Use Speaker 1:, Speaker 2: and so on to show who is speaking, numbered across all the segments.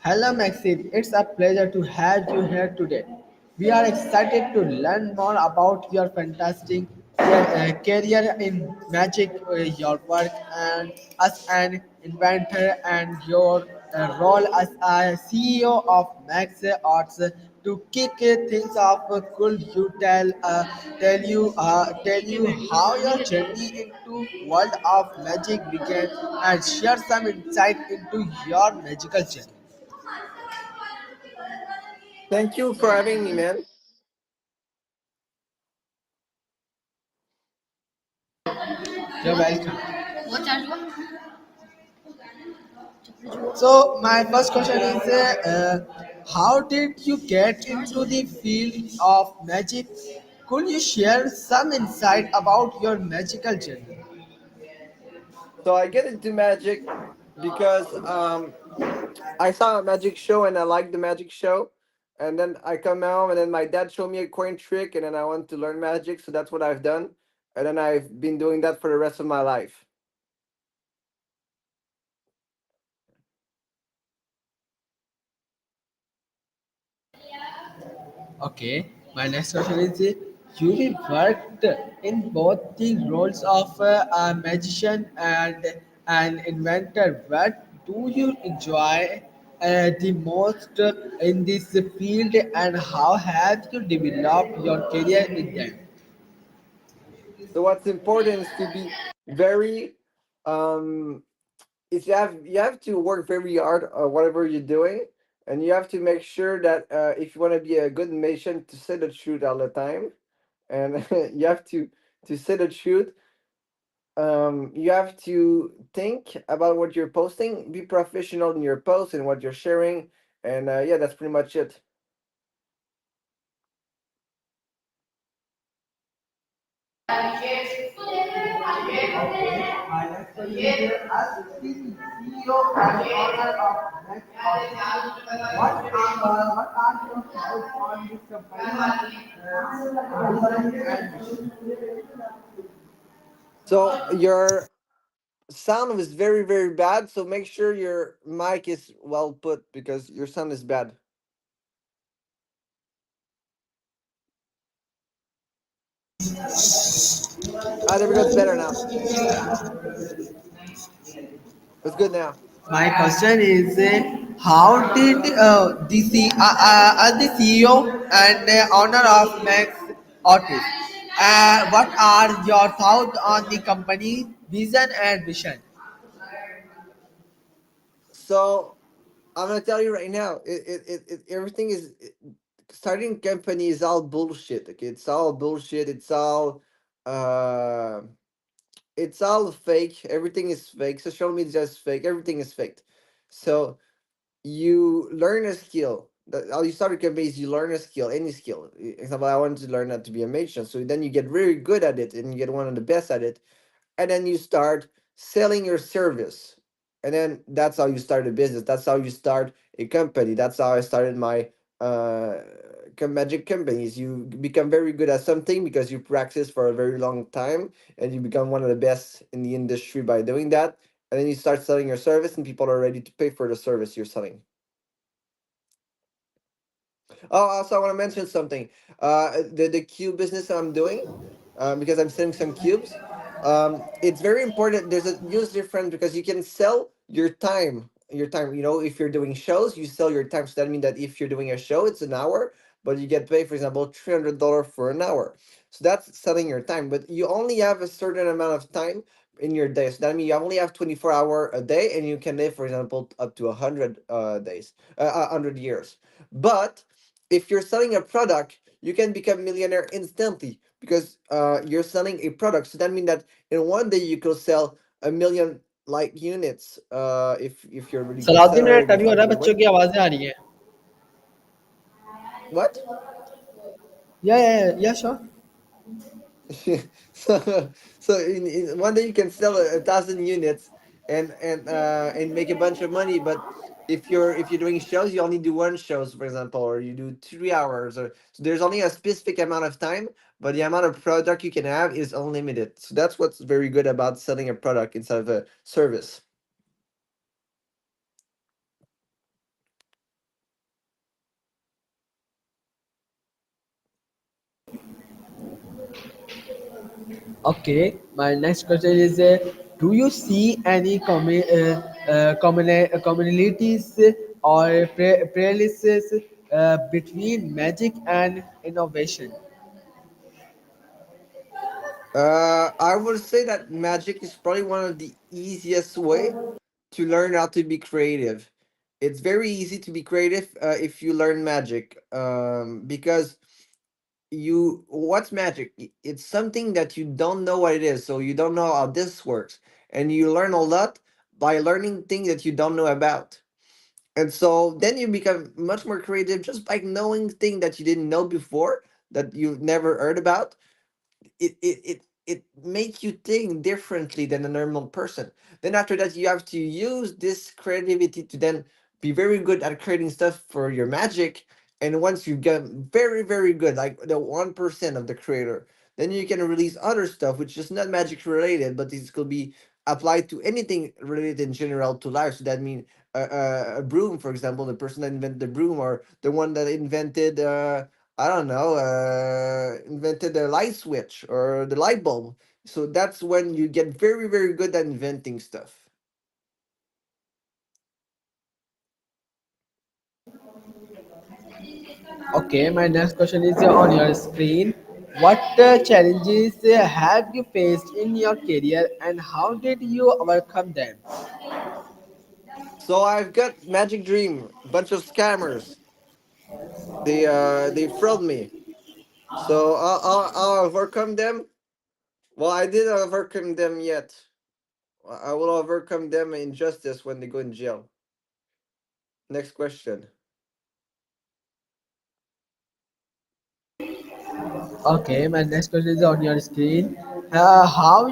Speaker 1: Hello, Maxim. It's a pleasure to have you here today. We are excited to learn more about your fantastic career in magic, your work and as an inventor, and your role as a CEO of Max Otis. To kick things off, could you tell you how your journey into world of magic began, and share some insight into your magical journey?
Speaker 2: Thank you for having me, man.
Speaker 1: You're welcome. So my first question is, how did you get into the field of magic? Could you share some insight about your magical journey?
Speaker 2: So I get into magic because I saw a magic show and I liked the magic show. And then I come home and then my dad showed me a coin trick and then I want to learn magic. So that's what I've done. And then I've been doing that for the rest of my life.
Speaker 1: Okay, my next question is, you will worked in both the roles of a magician and an inventor. What do you enjoy the most in this field, and how have you developed your career in them?
Speaker 2: So what's important is to be very um is you have to work very hard on whatever you're doing, and you have to make sure that if you want to be a good magician, to say the truth all the time, and you have to say the truth. You have to think about what you're posting, be professional in your post and what you're sharing, and yeah, that's pretty much it.
Speaker 1: My next question is, as the CEO and owner of Max Otis, what are your thoughts on this company vision and mission?
Speaker 2: So your sound was very very bad, so make sure your mic is well put because your sound is bad. Ah, there we go, it's better now. It's good now.
Speaker 1: My question is, how did the CEO and owner of Max Otis, what are your thoughts on the company vision and mission?
Speaker 2: So I'm gonna tell you right now, everything is starting company is all bullshit. Okay, it's all bullshit. Uh it's all fake. Everything is fake. Social media is fake. Everything is fake. So you learn a skill. How you start a company is you learn a skill, any skill. Example, I wanted to learn how to be a magician. So then you get very good at it and you get one of the best at it, and then you start selling your service, and then that's how you start a business, that's how you start a company. That's how I started my uh magic companies. You become very good at something because you practice for a very long time, and you become one of the best in the industry by doing that, and then you start selling your service and people are ready to pay for the service you're selling. Oh, also I want to mention something. The cube business I'm doing, because I'm selling some cubes. It's very important. There's a huge difference because you can sell your time. Your time. You know, if you're doing shows, you sell your time. So that means that if you're doing a show, it's an hour, but you get paid, for example, $300 for an hour. So that's selling your time. But you only have a certain amount of time in your day. So that means you only have 24 hour a day, and you can live, for example, up to 100 days, 100 years. But if you're selling a product, you can become millionaire instantly because you're selling a product. So that means that in one day you could sell a million like units, if you're a really good
Speaker 1: Salahuddin
Speaker 2: seller
Speaker 1: मेरा
Speaker 2: and you
Speaker 1: timing हो
Speaker 2: find
Speaker 1: रहा
Speaker 2: a
Speaker 1: है,
Speaker 2: good
Speaker 1: बच्चों
Speaker 2: way.
Speaker 1: की आवाज़ें आ रही हैं.
Speaker 2: What?
Speaker 1: Yeah, sure.
Speaker 2: So in one day you can sell a thousand units and make a bunch of money. But if you're doing shows, you only do one shows, for example, or you do 3 hours, or so there's only a specific amount of time, but the amount of product you can have is unlimited. So that's what's very good about selling a product instead of a service.
Speaker 1: Okay, my next question is: do you see any commonalities or parallelisms between magic and innovation?
Speaker 2: I would say that magic is probably one of the easiest way to learn how to be creative. It's very easy to be creative if you learn magic, because what's magic? It's something that you don't know what it is, so you don't know how this works, and you learn a lot by learning things that you don't know about. And so then you become much more creative just by knowing things that you didn't know before, that you've never heard about. It makes you think differently than a normal person. Then after that, you have to use this creativity to then be very good at creating stuff for your magic. And once you get very very good, like the 1% of the creator, then you can release other stuff which is not magic related, but this could be applied to anything related in general to life. So that means a broom, for example, the person that invented the broom, or the one that invented I don't know, invented the light switch or the light bulb. So that's when you get very, very good at inventing stuff.
Speaker 1: Okay, my next question is on your screen. What challenges have you faced in your career and how did you overcome them?
Speaker 2: So I've got Magic Dream, bunch of scammers. They fraud me. So I'll overcome them. Well, I didn't overcome them yet. I will overcome them in justice when they go in jail. Next question.
Speaker 1: Okay, my next question is on your screen. How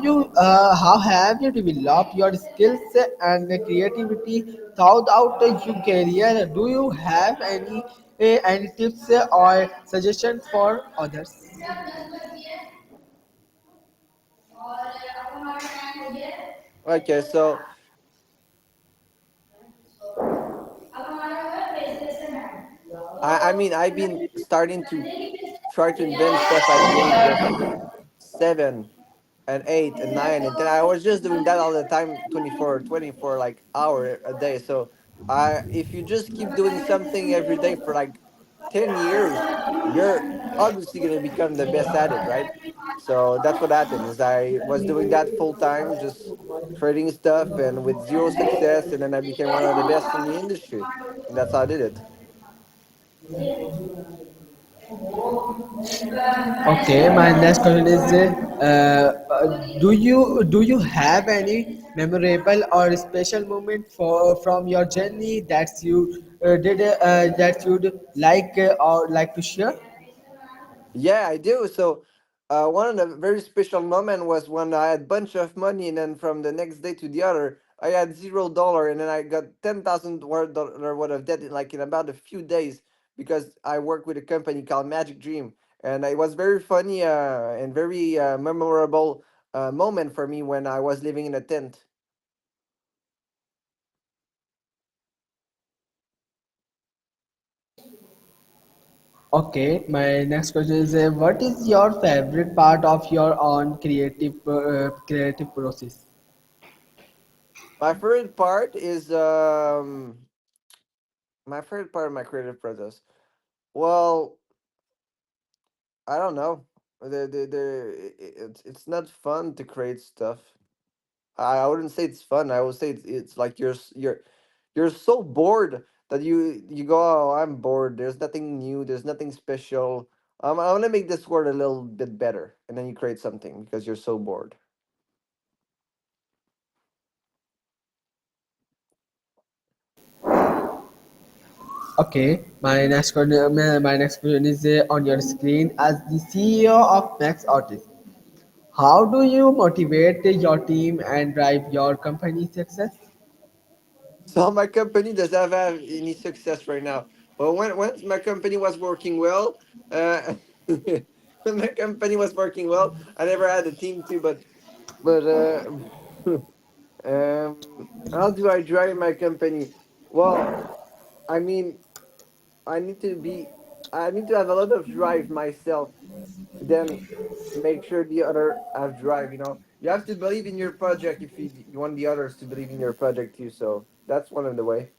Speaker 1: have you developed your skills and creativity throughout your career? Do you have any tips or suggestions for others?
Speaker 2: Okay, so I mean I've been starting to try to invent stuff at the age of 7 and 8 and 9 and 10. I was just doing that all the time, 24 like hour a day. So I if you just keep doing something every day for like 10 years, you're obviously gonna become the best at it, right? So that's what happened is I was doing that full time, just creating stuff and with zero success, and then I became one of the best in the industry. And that's how I did it.
Speaker 1: Okay, my next question is: do you have any memorable or special moment from your journey that you'd like to share?
Speaker 2: Yeah, I do. So, one of the very special moment was when I had bunch of money, and then from the next day to the other, I had $0, and then I got $10,000 worth of debt in about a few days because I work with a company called Magic Dream, and it was very funny and very memorable moment for me when I was living in a tent.
Speaker 1: Okay, my next question is: what is your favorite part of your own creative process?
Speaker 2: My favorite part is my favorite part of my creative process. Well, I don't know. It's not fun to create stuff. I wouldn't say it's fun. I would say it's like you're so bored that you go, oh, I'm bored. There's nothing new. There's nothing special. I want to make this world a little bit better, and then you create something because you're so bored.
Speaker 1: Okay, my next question is on your screen. As the CEO of Max Otis, how do you motivate your team and drive your company success?
Speaker 2: So my company does not have any success right now. But once my company was working well, when my company was working well, I never had a team too, but how do I drive my company? Well, I mean, I need to be. I need to have a lot of drive myself, then make sure the other have drive. You have to believe in your project if you want the others to believe in your project too. So that's one of the way.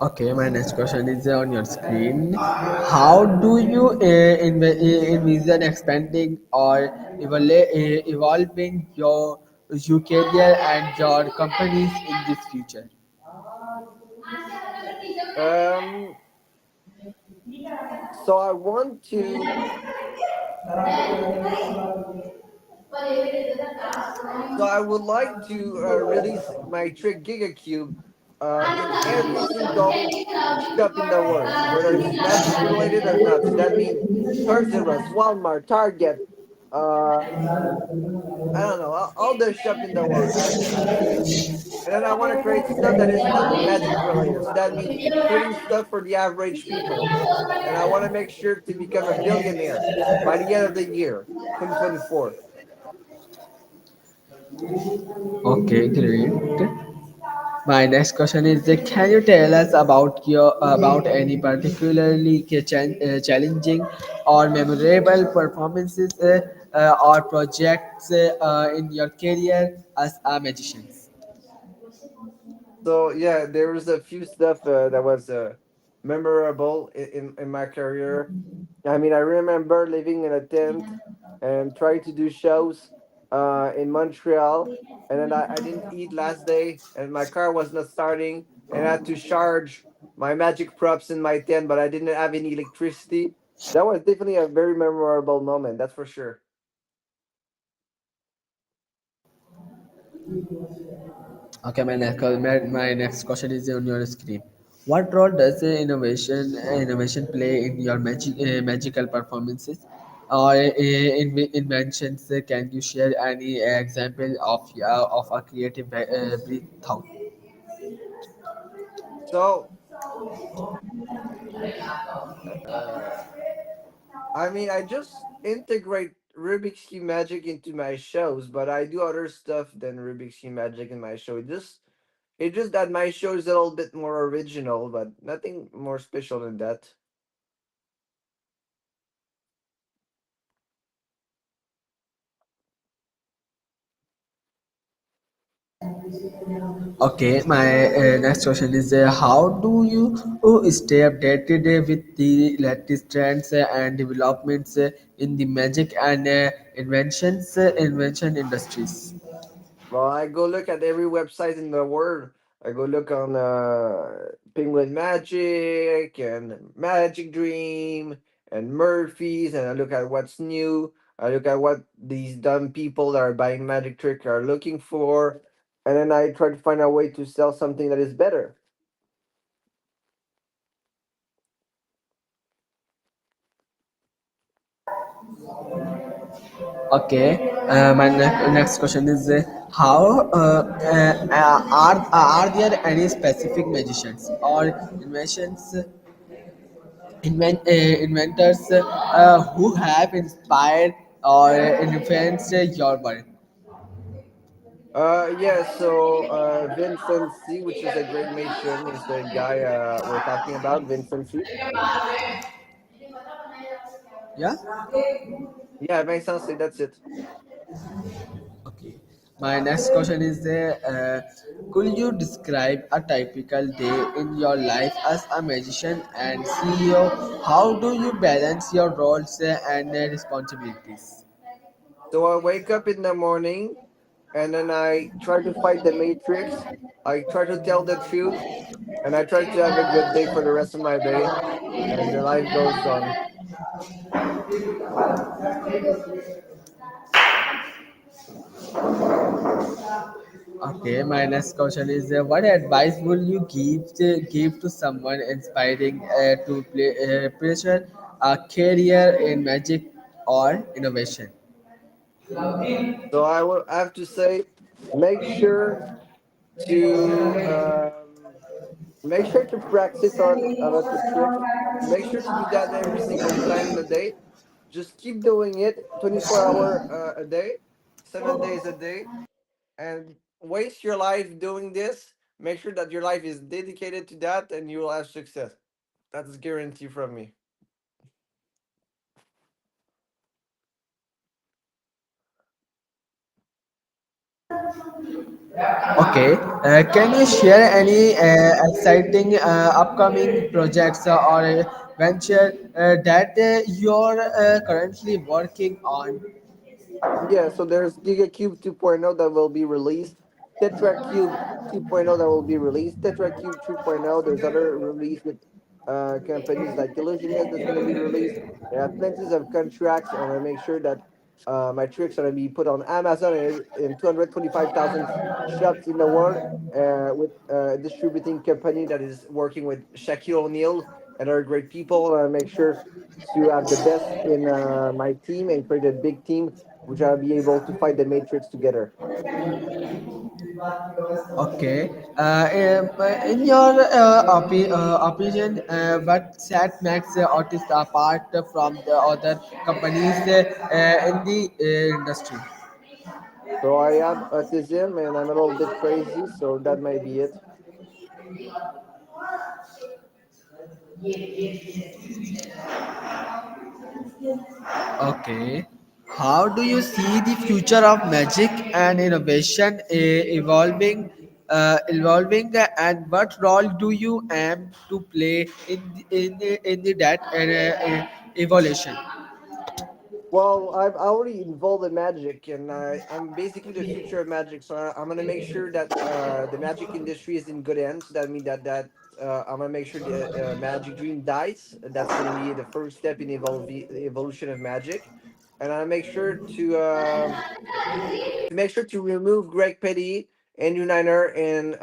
Speaker 1: Okay, my next question is on your screen. How do you envision expanding or evolving your career and your companies in this future?
Speaker 2: Um, so I want to. So I would like to release my trick GigaCube in every single shop in the world, whether it's magic related or not. So that means Toys R Us, Walmart, Target, I don't know, all the shop in the world. I see it. And then I want to create stuff that is not magic related. So that means creating stuff for the average people. And I want to make sure to become a billionaire by the end of the year, 2024.
Speaker 1: Okay, great. My next question is can you tell us about any particularly challenging or memorable performances or projects in your career as a magician?
Speaker 2: So yeah, there was a few stuff that was memorable in my career. I mean, I remember living in a tent and trying to do shows in Montreal, and then I didn't eat last day, and my car was not starting, and I had to charge my magic props in my tent, but I didn't have any electricity. That was definitely a very memorable moment, that's for sure.
Speaker 1: Okay, my next question is on your screen. What role does innovation play in your magical performances or inventions? Can you share any example of a creative breakthrough?
Speaker 2: So, uh, I mean, I just integrate Rubik's Cube Magic into my shows, but I do other stuff than Rubik's Cube Magic in my show. It's just that my show is a little bit more original, but nothing more special than that.
Speaker 1: Okay, my next question is how do you stay updated with the latest trends and developments in the magic and invention industries?
Speaker 2: Well, I go look at every website in the world. I go look on Penguin Magic and Magic Dream and Murphy's, and I look at what's new. I look at what these dumb people that are buying magic trick are looking for, and then I try to find a way to sell something that is better.
Speaker 1: Okay, my next question is how are there any specific magicians or inventions inventors who have inspired or influenced your work?
Speaker 2: Yeah, so Vincent C, which is a great Mason, is the guy we're talking about, Vincent C.
Speaker 1: Yeah.
Speaker 2: Yeah, Vincent C, that's it.
Speaker 1: Okay. My next question is could you describe a typical day in your life as a magician and CEO? How do you balance your roles and responsibilities?
Speaker 2: So I wake up in the morning and then I try to fight the matrix. I try to tell the truth and I try to have a good day for the rest of my day. And the life goes on.
Speaker 1: Okay, my next question is what advice will you give to someone inspiring to pursue a career in magic or innovation?
Speaker 2: So I will have to say, make sure to make sure to practice on about the trick. Make sure to do that every single time in the day. Just keep doing it 24-hour a day, 7 days a day, and waste your life doing this. Make sure that your life is dedicated to that, and you will have success. That's a guarantee from me.
Speaker 1: Okay, can you share any exciting upcoming projects or venture that you're currently working on?
Speaker 2: Yeah, so there's GigaCube 2.0 that will be released. TetraCube 2.0 that will be released. TetraCube 3.0. There's other release with companies like Illusionist that's going to be released. I have plenty of contracts. I want to make sure that my tricks are going to be put on Amazon and in 225,000 shops in the world with a distributing company that is working with Shaquille O'Neal and other great people. I want to make sure to have the best in my team and create a big team which I'll be able to fight the Matrix together.
Speaker 1: Okay. In your opinion, what set Max Otis apart from the other companies in the industry?
Speaker 2: So I have autism and I'm a little bit crazy, so that might be it.
Speaker 1: Okay. How do you see the future of magic and innovation evolving, and what role do you aim to play in the that evolution?
Speaker 2: Well, I've already involved in magic, and I'm basically the future of magic. So I'm gonna make sure that the magic industry is in good hands. That means that I'm gonna make sure the magic dream dies. That's gonna be the first step in the evolution of magic, and I make sure to make sure to remove Greg Petty, Andrew Niner, and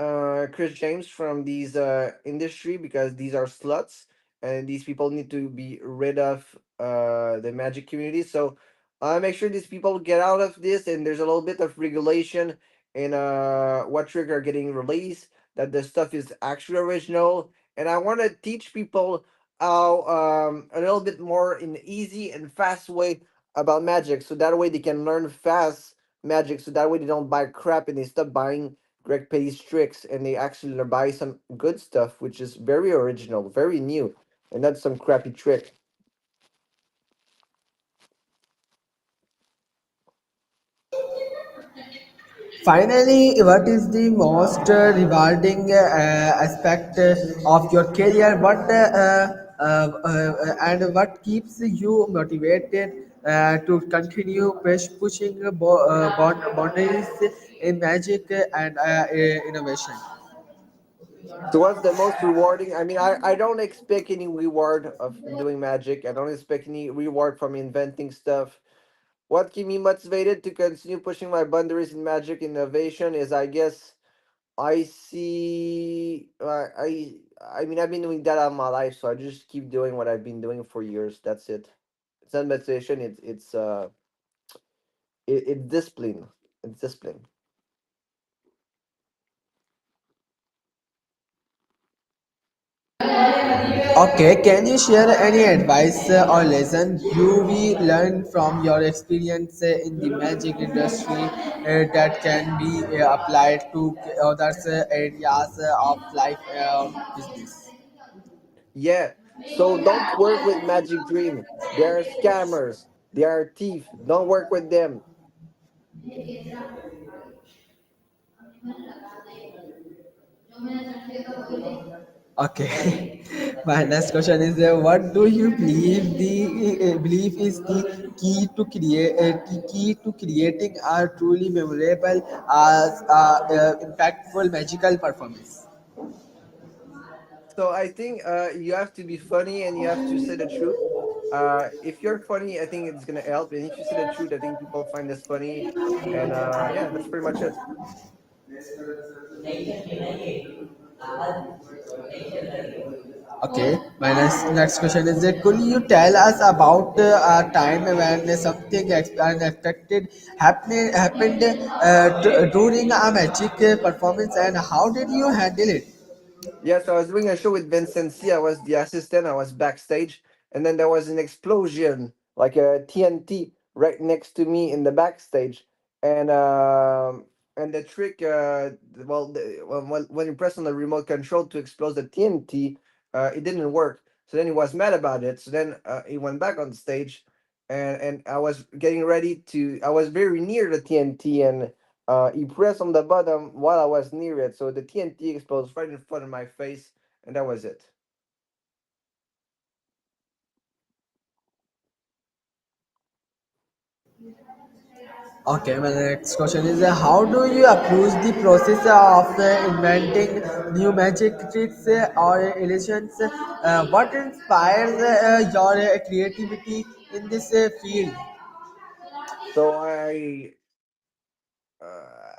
Speaker 2: Chris James from these industry because these are sluts and these people need to be rid of the magic community. So make sure these people get out of this and there's a little bit of regulation in what trick are getting released, that the stuff is actually original. And I want to teach people how a little bit more in easy and fast way about magic so that way they can learn fast magic so that way they don't buy crap and they stop buying Greg Petty's tricks and they actually buy some good stuff which is very original, very new, and not some crappy trick.
Speaker 1: Finally, what is the most rewarding aspect of your career? And what keeps you motivated to continue pushing boundaries in magic and innovation?
Speaker 2: So what's the most rewarding? I mean, I don't expect any reward of doing magic. I don't expect any reward from inventing stuff. What keep me motivated to continue pushing my boundaries in magic innovation is, I guess, I see. I mean, I've been doing that all my life, so I just keep doing what I've been doing for years. That's it. It's not motivation. It's discipline. It's discipline.
Speaker 1: Okay, can you share any advice or lesson you we learned from your experience in the magic industry that can be applied to others areas of life business?
Speaker 2: Yeah. So don't work with Magic Dream. They are scammers. They are thief. Don't work with them.
Speaker 1: Okay, my next question is what do you believe believe is the key to creating a truly memorable impactful magical performance?
Speaker 2: So I think you have to be funny and you have to say the truth. If you're funny, I think it's gonna help. And if you say the truth, I think people find this funny. And yeah, that's pretty much it.
Speaker 1: Okay, my next question is that could you tell us about a time when something unexpected happened during a magic performance and how did you handle it?
Speaker 2: Yeah, so I was doing a show with Vincent C. I was the assistant. I was backstage, and then there was an explosion, like a TNT, right next to me in the backstage, and and the trick, well, when you press on the remote control to explode the TNT, it didn't work. So then he was mad about it. So then he went back on stage, and I was getting ready to. I was very near the TNT, and he pressed on the button while I was near it. So the TNT explodes right in front of my face, and that was it.
Speaker 1: Okay, my next question is how do you approach the process of inventing new magic tricks or illusions? What inspires your creativity in this field?
Speaker 2: So uh,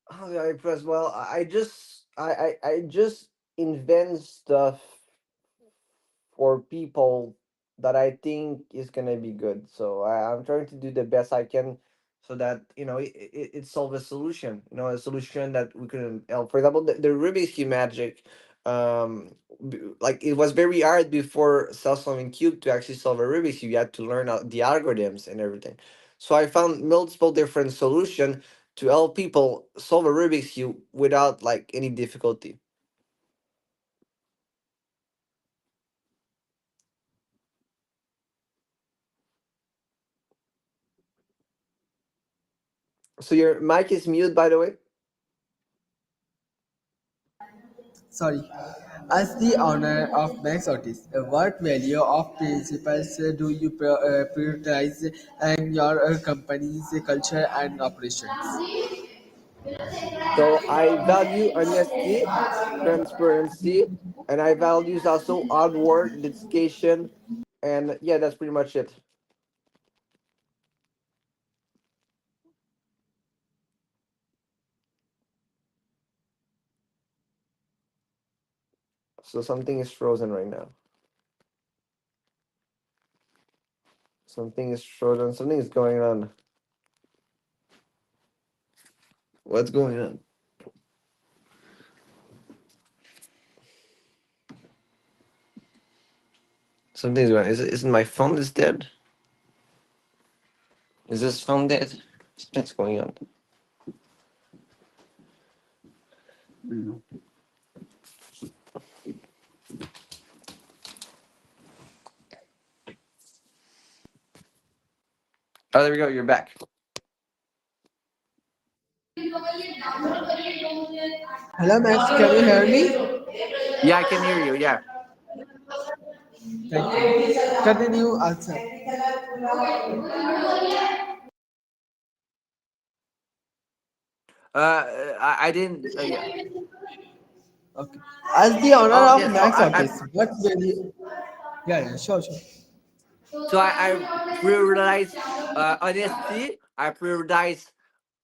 Speaker 2: how do I press? Well, I just invent stuff for people that I think is gonna be good. So I'm trying to do the best I can, so that it solves a solution. A solution that we couldn't help. For example, the Rubik's cube magic. Like it was very hard before self-solving cube to actually solve a Rubik's cube. You had to learn the algorithms and everything. So I found multiple different solution to help people solve a Rubik's cube without like any difficulty. So your mic is mute, by the way.
Speaker 1: Sorry. As the owner of Max Otis, what value of principles do you prioritize in your company's culture and operations?
Speaker 2: So I value honesty, transparency, and I values also hard work, dedication, and yeah, that's pretty much it. So something is frozen right now. Something is frozen. Something is going on. What's going on? Something's going on. Isn't my phone is dead? Is this phone dead? What's going on? Oh, there we go. You're back.
Speaker 1: Hello, Max. Can you hear me?
Speaker 2: Yeah, I can hear you. Yeah.
Speaker 1: Thank you. Continue answer.
Speaker 2: I didn't. Yeah.
Speaker 1: Okay. As the owner
Speaker 2: Oh,
Speaker 1: of
Speaker 2: yeah. So
Speaker 1: Max
Speaker 2: I
Speaker 1: Otis, what will you? Yeah, yeah, sure, sure.
Speaker 2: I prioritize honesty.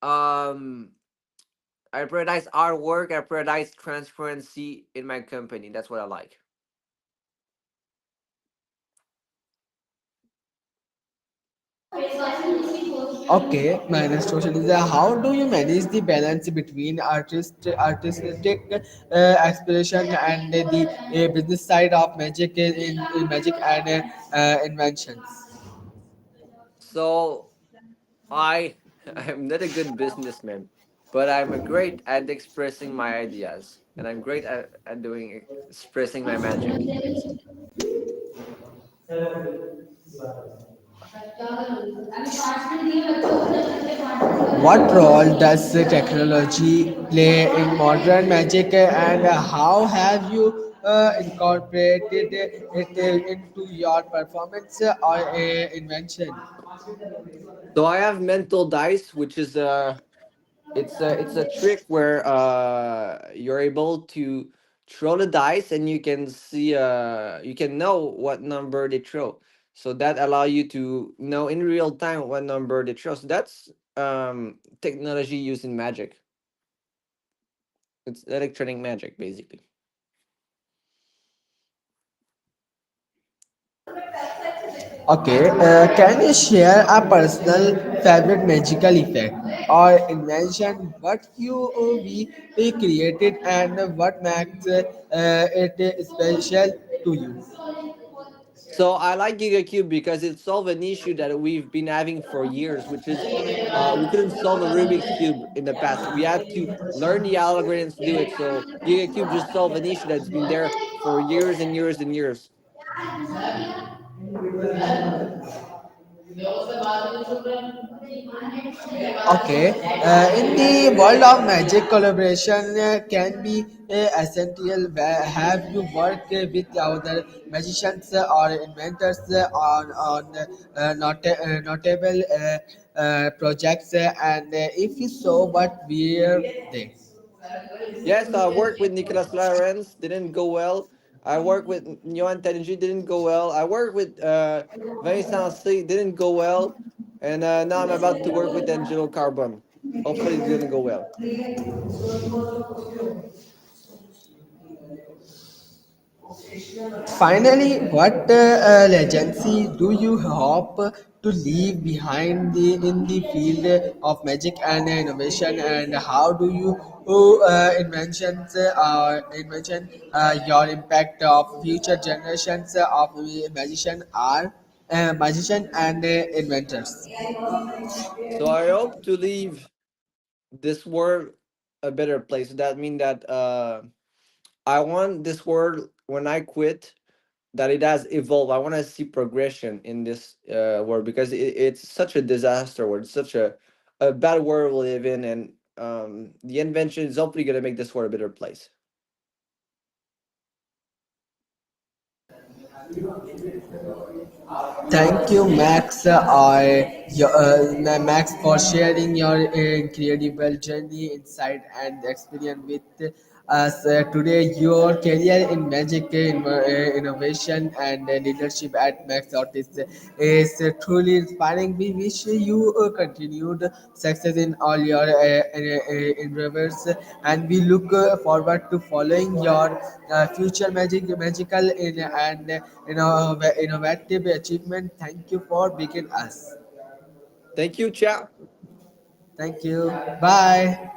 Speaker 2: Um I prioritize our work. I prioritize transparency in my company. That's what I like.
Speaker 1: Okay, my next question is how do you manage the balance between artistic aspiration and the business side of magic in magic and inventions?
Speaker 2: So I I'm not a good businessman, but I'm a great at expressing my ideas, and I'm great at doing expressing my magic.
Speaker 1: What role does the technology play in modern magic and how have you incorporated it into your performance or invention?
Speaker 2: So I have mental dice, which is it's a trick where you're able to throw the dice and you can know what number they throw. So that allow you to know in real time what number they throw. So that's technology used in magic. It's electronic magic basically.
Speaker 1: Okay, can you share a personal favorite magical effect or invention? What you we created and what makes it special to you?
Speaker 2: So I like GigaCube because it solved an issue that we've been having for years, which is we couldn't solve a Rubik's cube in the past. We had to learn the algorithms to do it. So GigaCube just solved an issue that's been there for years and years and years.
Speaker 1: Okay, in the world of magic, collaboration can be essential. Have you worked with other magicians or inventors on notable projects? And if so, what were they?
Speaker 2: Yes, I worked with Nicolas Lorenz, didn't go well. I worked with Johan Tenji, didn't go well. I worked with Vincent C, didn't go well. And now I'm about to work with Angelo Carbon. Hopefully it's gonna go well.
Speaker 1: Finally, what legacy do you hope to leave behind in the field of magic and innovation, and how do you invention your impact of future generations of magician and inventors?
Speaker 2: So I hope to leave this world a better place. That means that I want this world when I quit that it has evolved. I want to see progression in this world because it's such a disaster world, such a bad world we live in, and the invention is hopefully going to make this world a better place.
Speaker 1: Thank you, Max. Max, for sharing your incredible journey, insight, and experience with us today. Your career in magic, innovation, and leadership at Max Otis is truly inspiring. We wish you continued success in all your endeavors, and we look forward to following your future magical and innovative achievement. Thank you for being us.
Speaker 2: Thank you, chat.
Speaker 1: Thank you. Bye.